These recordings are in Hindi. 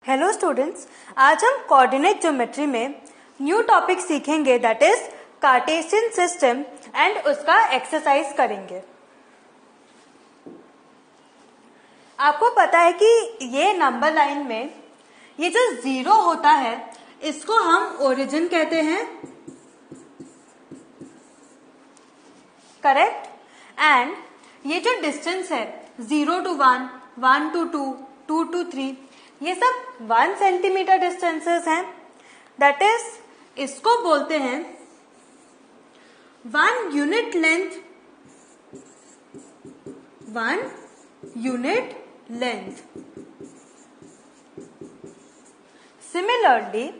हेलो स्टूडेंट्स, आज हम कोऑर्डिनेट ज्योमेट्री में न्यू टॉपिक सीखेंगे that is Cartesian system and उसका एक्सरसाइज करेंगे। आपको पता है कि ये नंबर लाइन में ये जो जीरो होता है इसको हम ओरिजिन कहते हैं, करेक्ट। एंड ये जो डिस्टेंस है 0 to 1, 1 to 2, 2 to 3, ये सब 1 सेंटीमीटर डिस्टेंसेस हैं। दैट इज इसको बोलते हैं 1 unit length, 1 unit length. Similarly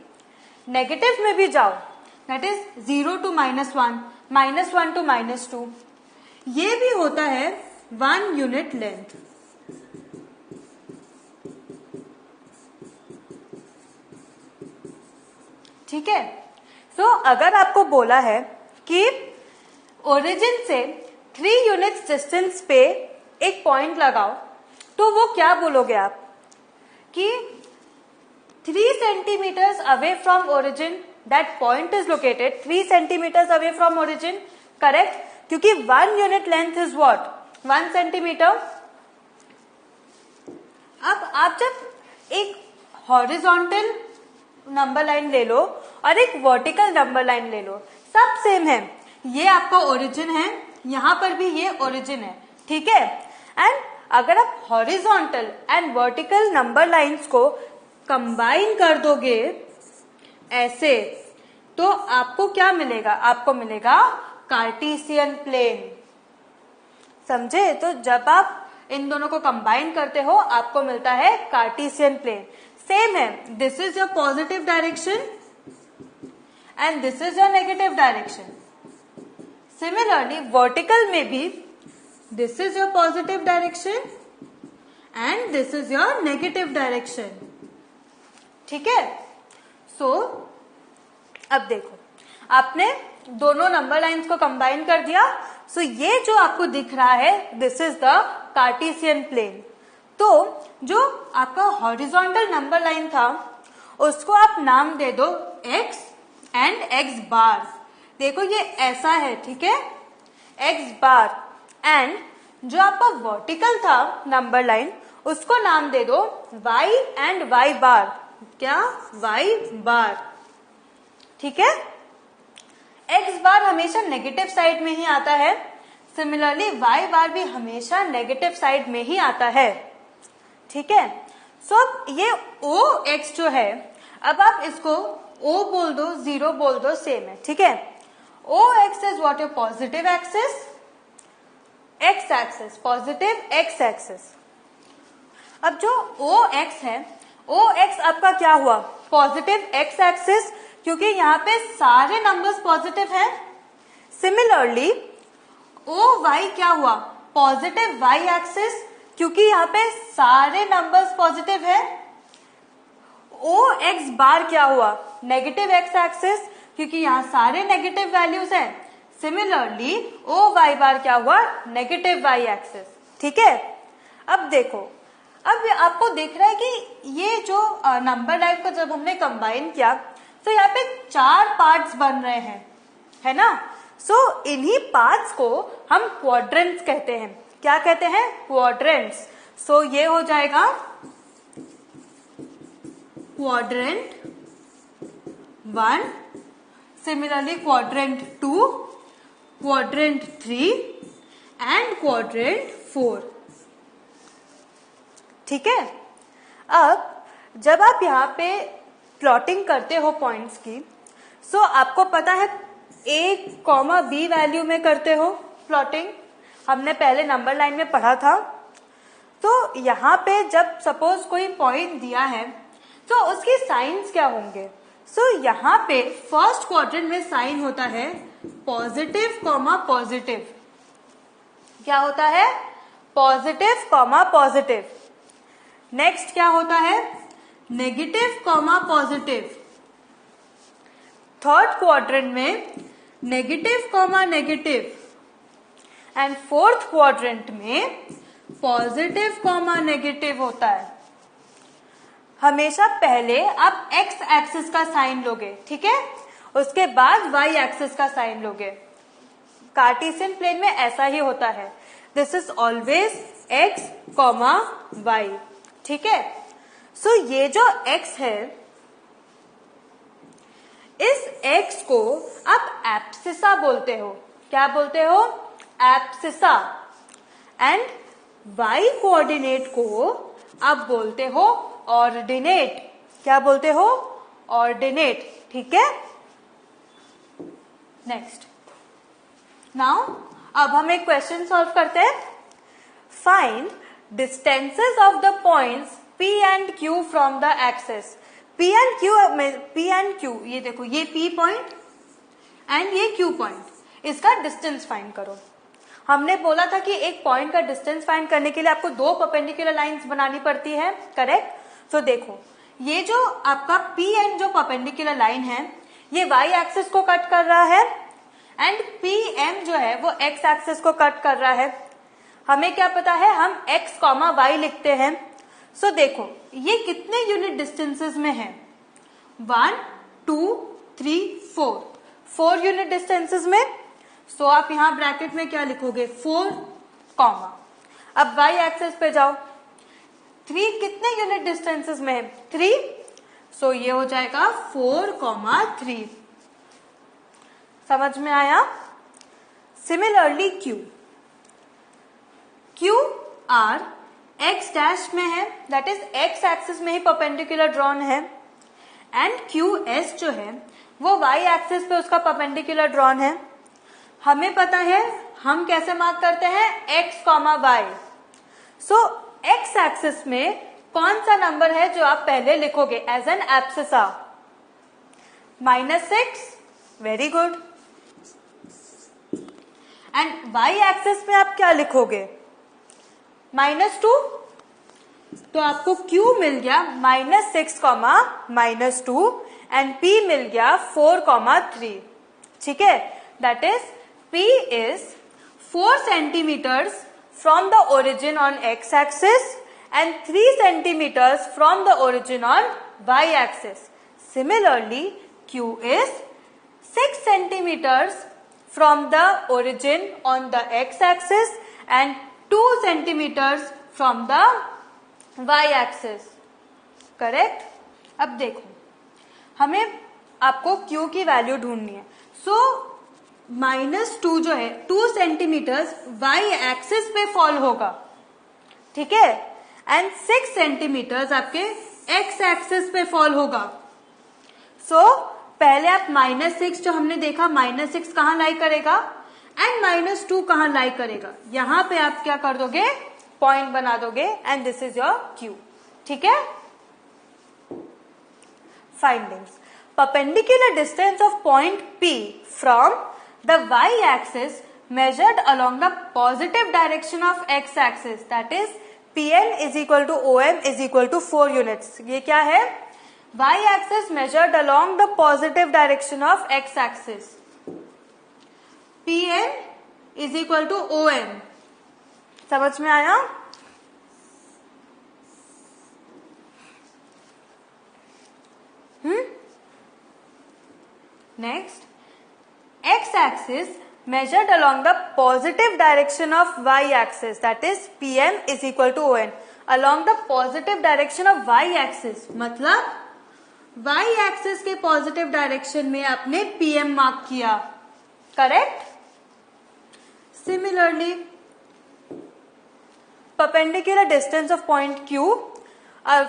negative में भी जाओ, दैट इज 0 to -1, -1 to -2, ये भी होता है 1 यूनिट लेंथ। ठीक है। सो अगर आपको बोला है कि ओरिजिन से 3 यूनिट्स डिस्टेंस पे एक पॉइंट लगाओ, तो वो क्या बोलोगे आप कि 3 centimetres away from origin that point is located 3 centimetres away from origin, correct, क्योंकि 1 unit length is what 1 centimetre. अब आप जब एक हॉरिजॉन्टल नंबर लाइन ले लो और एक वर्टिकल नंबर लाइन ले लो, सब सेम है। ये आपका ओरिजिन है, यहां पर भी ये ओरिजिन है, ठीक है। एंड अगर आप horizontal and vertical number lines को कंबाइन कर दोगे ऐसे, तो आपको क्या मिलेगा? आपको मिलेगा कार्टेशियन प्लेन। समझे? तो जब आप इन दोनों को कंबाइन करते हो आपको मिलता है कार्टेशियन प्लेन। सेम है, this is your positive direction and this is your negative direction. Similarly vertical में भी this is your positive direction and this is your negative direction, ठीक है। सो अब देखो, आपने दोनों नंबर लाइंस को कंबाइन कर दिया। सो ये जो आपको दिख रहा है this is the Cartesian plane. तो जो आपका हॉरिजॉन्टल नंबर लाइन था उसको आप नाम दे दो x एंड x बार। देखो ये ऐसा है, ठीक है, x बार। एंड जो आपका वर्टिकल था नंबर लाइन उसको नाम दे दो y एंड y बार। क्या? y बार, ठीक है। x बार हमेशा नेगेटिव साइड में ही आता है, सिमिलरली y बार भी हमेशा नेगेटिव साइड में ही आता है, ठीक है। सो ये ओ एक्स जो है, अब आप इसको O बोल दो, 0 बोल दो, सेम है, ठीक है। O x is what your positive axis, x axis positive x axis. अब जो O एक्स है, O एक्स आपका क्या हुआ? पॉजिटिव x एक्सिस, क्योंकि यहाँ पे सारे नंबर्स पॉजिटिव हैं। सिमिलरली O y क्या हुआ? पॉजिटिव y एक्सिस, क्योंकि यहाँ पे सारे नंबर्स पॉजिटिव है। O x बार क्या हुआ? नेगेटिव x एक्सिस, क्योंकि यहाँ सारे नेगेटिव वैल्यूज हैं। सिमिलरली O y बार क्या हुआ? नेगेटिव y एक्सिस, ठीक है। अब देखो, अब आपको दिख रहा है कि ये जो नंबर लाइन को जब हमने कंबाइन किया तो यहाँ पे 4 पार्ट्स बन रहे हैं, है ना। सो इन्हीं पार्ट्स को हम क्वाड्रेंट्स कहते हैं। क्या कहते हैं? क्वाड्रेंट्स। सो ये हो जाएगा quadrant 1, similarly quadrant 2, quadrant 3 and quadrant 4, ठीक है। अब जब आप यहाँ पे प्लॉटिंग करते हो पॉइंट्स की, सो आपको पता है a, b वैल्यू में करते हो प्लॉटिंग, हमने पहले नंबर लाइन में पढ़ा था। तो यहाँ पे जब सपोज कोई पॉइंट दिया है तो उसकी साइंस क्या होंगे? सो यहाँ पे फर्स्ट क्वाड्रेंट में साइन होता है पॉजिटिव कॉमा पॉजिटिव। क्या होता है? Positive comma positive. नेक्स्ट क्या होता है? Negative comma positive. Third quadrant में negative comma negative and fourth quadrant में पॉजिटिव कॉमा नेगेटिव होता है। हमेशा पहले आप एक्स एक्सिस का साइन लोगे, ठीक है, उसके बाद वाई एक्सिस का साइन लोगे। कार्टेशियन प्लेन में ऐसा ही होता है, this is always X comma Y, ठीक है। सो ये जो एक्स है, इस एक्स को आप एब्सिसा बोलते हो। क्या बोलते हो? एब्सिसा। एंड वाई कोऑर्डिनेट को आप बोलते हो ऑर्डिनेट। क्या बोलते हो? ऑर्डिनेट, ठीक है। नेक्स्ट, नाउ अब हम एक क्वेश्चन सॉल्व करते हैं। Find distances of the points P and Q from the axes. P and Q, ये देखो, ये P पॉइंट एंड ये Q पॉइंट, इसका डिस्टेंस फाइंड करो। हमने बोला था कि एक पॉइंट का डिस्टेंस फाइंड करने के लिए आपको दो परपेंडिकुलर लाइंस बनानी पड़ती है, करेक्ट। तो देखो, ये जो आपका P एंड जो परपेंडिकुलर लाइन है, ये y एक्सिस को कट कर रहा है एंड PM जो है वो x एक्सिस को कट कर रहा है। हमें क्या पता है, हम x कॉमा y लिखते हैं। सो देखो, ये कितने यूनिट डिस्टेंसेस में है? 1 2 3 4 यूनिट डिस्टेंसेस में। सो आप यहां ब्रैकेट में क्या लिखोगे? 4 कॉमा, अब y एक्सिस पे जाओ, 3 कितने यूनिट डिस्टेंसेस में है? 3। सो ये हो जाएगा 4 कॉमा 3। समझ में आया? Similarly Q R x dash में है, दैट इज x एक्सिस में ही परपेंडिकुलर ड्रॉन है, एंड QS जो है वो y एक्सिस पे उसका परपेंडिकुलर ड्रॉन है। हमें पता है हम कैसे मार्क करते हैं, x comma y। So x axis में कौन सा नंबर है जो आप पहले लिखोगे as an abscissa? -6, very good. And y axis में आप क्या लिखोगे? -2। तो आपको Q मिल गया -6 कॉमा -2 एंड P मिल गया 4 कॉमा 3, ठीक है। That is P is 4 centimetres from the origin on x axis and 3 centimetres from the origin on y axis. Similarly Q is 6 centimetres from the origin on the x axis and 2 centimeters from the y axis, correct. अब देखो, हमें आपको Q की वैल्यू ढूंढनी है। सो -2 जो है 2 सेंटीमीटर्स y एक्सिस पे फॉल होगा, ठीक है, एंड 6 सेंटीमीटर्स आपके x एक्सिस पे फॉल होगा। सो पहले आप -6 जो हमने देखा, -6 कहाँ लाई करेगा एंड -2 कहाँ लाई करेगा, यहां पे आप क्या कर दोगे, पॉइंट बना दोगे and this is your Q, ठीक है। Findings, perpendicular distance of point P from the y axis measured along the positive direction of x axis, that is Pn is equal to OM is equal to 4 units। ये क्या है? y axis measured along the positive direction of x axis, Pn is equal to OM। समझ में आया? Next, x axis measured along the positive direction of y axis, that is Pm is equal to ON। along the positive direction of y axis मतलब y एक्सिस के पॉजिटिव डायरेक्शन में आपने Pm मार्क किया, correct. Similarly perpendicular distance of point Q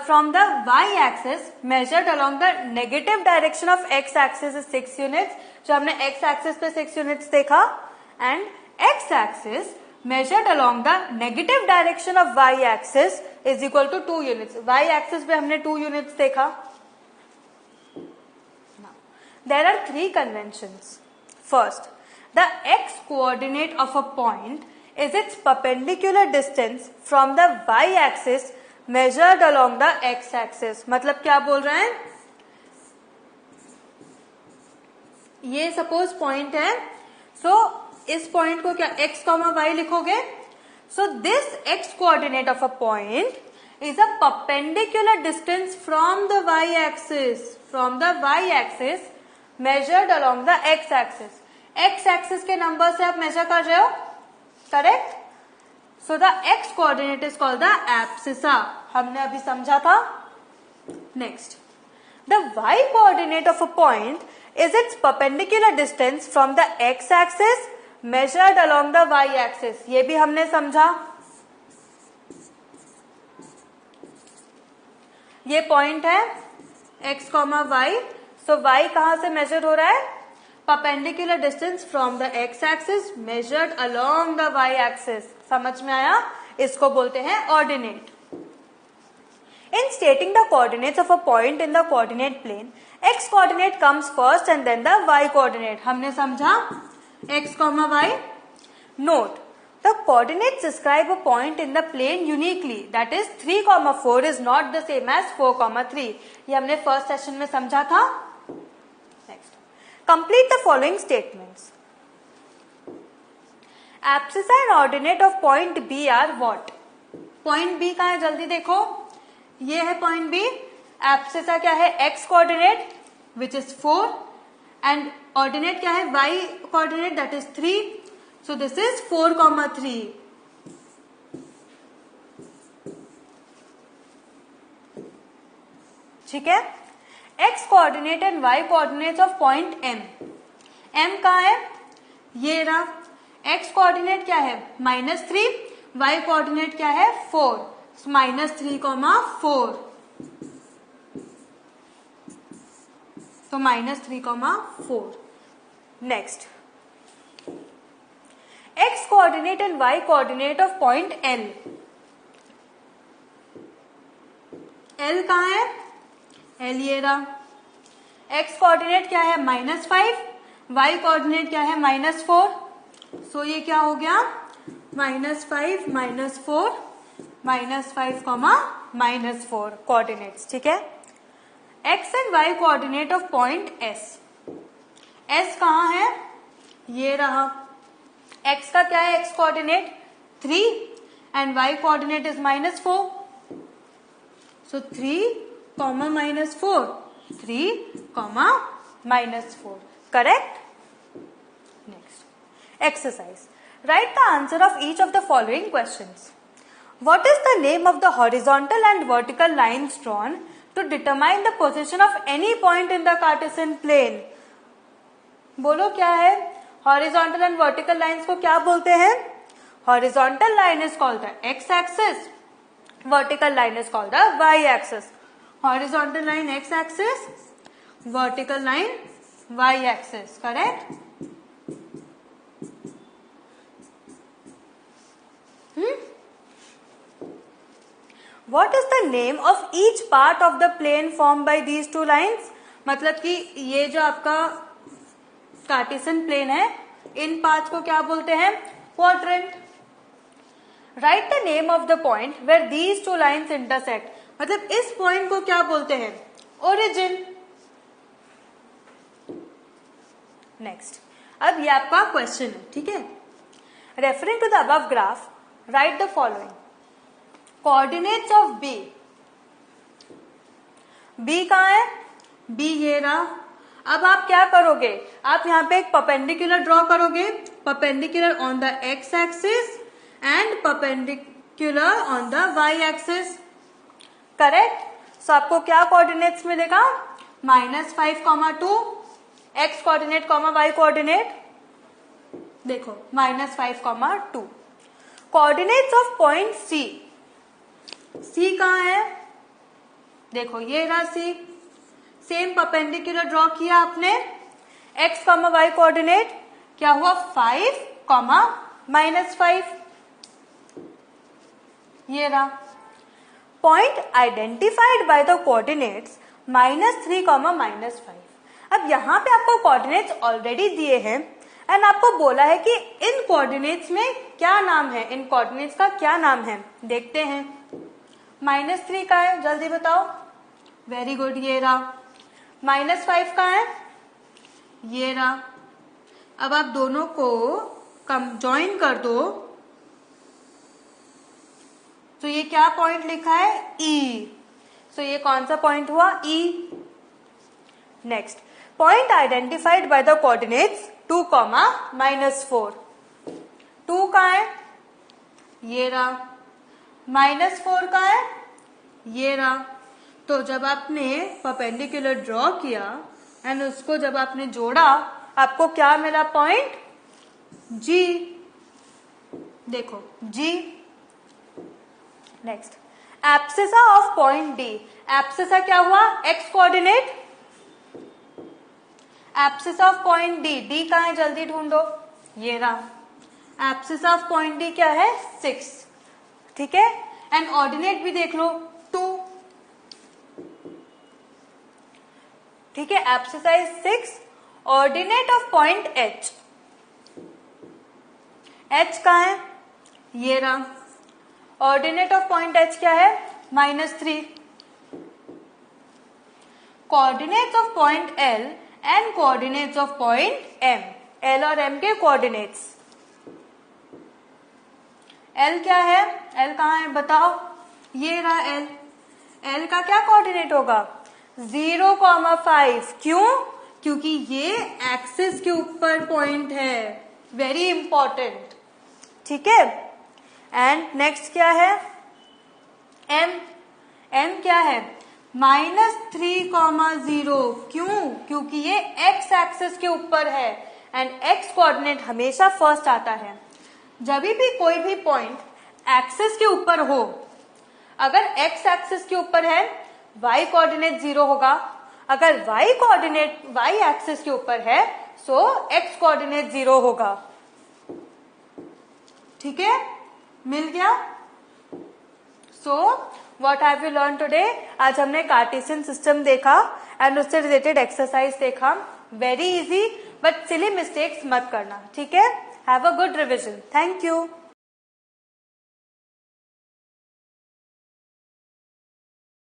from the y axis measured along the negative direction of x axis is 6 units, जो हमने x एक्सिस पे 6 यूनिट्स देखा, and x axis measured along the negative direction of y axis is equal to 2 units. y axis पे हमने 2 यूनिट्स देखा। There are 3 conventions. First, the x coordinate of a point is its perpendicular distance from the y axis measured along the x axis। मतलब क्या बोल रहे हैं, ये सपोज पॉइंट है, सो इस पॉइंट को क्या x, y लिखोगे। So this x coordinate of a point is a perpendicular distance from the y-axis measured along the x-axis. x-axis के नंबर से आप मेजर कर रहे हो, correct? So the x coordinate is called the abscissa. हमने अभी समझा था. Next, the y coordinate of a point is its perpendicular distance from the x-axis measured along the y-axis. ये भी हमने समझा. ये पॉइंट है x, y. सो y कहां से मेजर हो रहा है? Perpendicular distance from the x axis measured along the y axis. समझ में आया? इसको बोलते हैं ordinate. In stating the coordinates of a point in the coordinate plane, x coordinate comes first and then the y coordinate. हमने समझा x, y. Note, the coordinates describe a point in the plane uniquely. That is 3, 4 is not the same as 4, 3. ये हमने फर्स्ट सेशन में समझा था. Next, complete the following statements. Abscissa and ordinate of point B are what? Point B कहाँ है? जल्दी देखो. ये है point B. Abscissa क्या है? X coordinate which is 4 and ordinate क्या है? Y coordinate that is 3. So this is 4, 3. ठीक है? X coordinate and Y coordinates of point M. M कहाँ है? ये रहा. X coordinate क्या है? -3. Y coordinate क्या है? 4. So -3, 4. So -3, 4. Next, x coordinate and y coordinate of point L. L कहाँ है? L ये रहा. x coordinate क्या है? -5. y coordinate क्या है? -4. So ये क्या हो गया? -5, -4, -5, -4 coordinates. ठीक है? x and y coordinate of point S. S कहाँ है? ये रहा. x का क्या है? x coordinate 3 and y coordinate is -4. So 3, -4. 3, -4. Correct? Next, exercise. Write the answer of each of the following questions. What is the name of the horizontal and vertical lines drawn to determine the position of any point in the Cartesian plane? बोलो क्या है? हॉरिजॉन्टल एंड वर्टिकल लाइंस को क्या बोलते हैं? Horizontal line is called the X axis, vertical line is called the Y axis. Horizontal line X axis, vertical line Y axis. Correct? What is the name of each part of the plane formed by these two lines? मतलब कि ये जो आपका कार्टेशियन प्लेन है, इन पार्ट्स को क्या बोलते हैं? Quadrant. Write the name of the point where these two lines intersect. मतलब इस पॉइंट को क्या बोलते हैं? ओरिजिन. नेक्स्ट, अब ये आपका क्वेश्चन है. ठीक है? Referring to the above graph, write the following. Coordinates of B. B कहाँ है? बी ये रहा. अब आप क्या करोगे? आप यहाँ पे एक परपेंडिकुलर ड्रॉ करोगे. Perpendicular on the X axis and perpendicular on the Y axis. Correct? So आपको क्या कोऑर्डिनेट्स मिलेगा? -5, 2. X coordinate, Y coordinate. देखो -5, 2. Coordinates of point C. C कहाँ है? देखो ये रहा सी. सेम परपेंडिकुलर ड्रॉ किया आपने. एक्स, वाई कोऑर्डिनेट क्या हुआ? 5, -5. ये रहा. Point identified by the coordinates -3, -5. अब यहाँ पे आपको कोऑर्डिनेट्स ऑलरेडी दिए हैं एंड आपको बोला है कि इन कोऑर्डिनेट्स में क्या नाम है, इन कोऑर्डिनेट्स का क्या नाम है. देखते हैं. -3 का है? जल्दी बताओ. Very good. ये रहा. -5 का है? ये रहा. अब आप दोनों को ज्वाइन कर दो. तो ये क्या पॉइंट लिखा है? E। सो ये कौन सा पॉइंट हुआ? E। Next, point identified by the coordinates 2, -4। 2 कहाँ है? ये रहा। -4 कहाँ है? ये रहा। तो जब आपने परपेंडिकुलर ड्रॉ किया एंड उसको जब आपने जोड़ा, आपको क्या मिला? Point G। देखो G। Next, abscissa of point D। Abscissa क्या हुआ? x coordinate. Abscissa of point D, D कहाँ है? जल्दी ढूंढो। ये रहा। एब्सिसा ऑफ पॉइंट D क्या है? 6। ठीक है। एंड ऑर्डिनेट भी देख लो, 2। ठीक है, abscissa is 6। Ordinate of point H, H कहाँ है? ये रहा। ऑर्डिनेट ऑफ पॉइंट H क्या है? -3। Coordinates of point L and coordinates of point M, L और M के कोऑर्डिनेट्स। L क्या है? L कहाँ है बताओ? ये रहा L। L का क्या कोऑर्डिनेट होगा? 0,5। क्यों? क्योंकि ये एक्सिस के ऊपर पॉइंट है। Very important. ठीक है। एंड नेक्स्ट क्या है? M। M क्या है? -3,0। क्यों? क्योंकि ये x एक्सिस के ऊपर है एंड x कोऑर्डिनेट हमेशा फर्स्ट आता है। जब भी कोई भी पॉइंट एक्सिस के ऊपर हो, अगर x एक्सिस के ऊपर है y कोऑर्डिनेट 0 होगा, अगर y कोऑर्डिनेट y एक्सिस के ऊपर है सो x कोऑर्डिनेट 0 होगा। ठीक है, मिल गया। So what have you learn today? आज हमने कार्टेशियन सिस्टम देखा एंड उससे रिलेटेड एक्सरसाइज देखा। Very easy, but silly mistakes मत करना। ठीक है, have a good revision. Thank you.